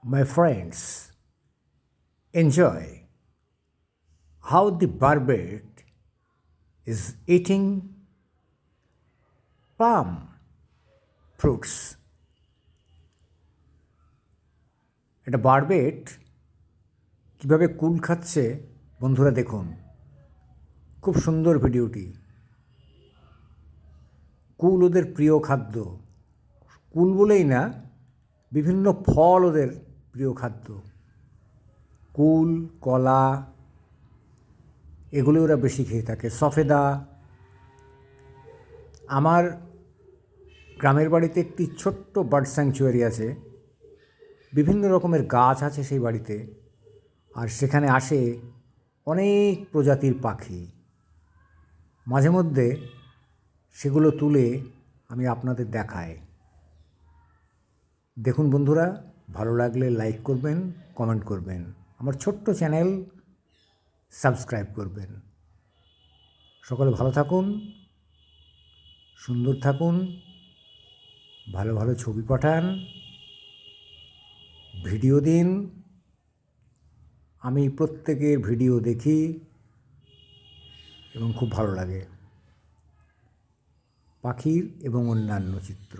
my friends, enjoy how the barbet is eating plum fruits. এটা বারবেট কীভাবে কুল খাচ্ছে বন্ধুরা দেখুন, খুব সুন্দর ভিডিওটি। কুল ওদের প্রিয় খাদ্য, কুল বলেই না, বিভিন্ন ফল ওদের প্রিয় খাদ্য। কুল, কলা এগুলো ওরা বেশি খেয়ে থাকে, সফেদা। আমার গ্রামের বাড়িতে একটি ছোট্ট বার্ড স্যাংচুয়ারি আছে, বিভিন্ন রকমের গাছ আছে সেই বাড়িতে, আর সেখানে আসে অনেক প্রজাতির পাখি। মাঝে মধ্যে সেগুলো তুলে আমি আপনাদের দেখাই। দেখুন বন্ধুরা, ভালো লাগলে লাইক করবেন, কমেন্ট করবেন, আমার ছোট্ট চ্যানেল সাবস্ক্রাইব করবেন। সকলে ভালো থাকুন, সুন্দর থাকুন, ভালো ভালো ছবি পাঠান, ভিডিও দিন। আমি প্রত্যেকের ভিডিও দেখি এবং খুব ভালো লাগে, পাখির এবং অন্যান্য চিত্র।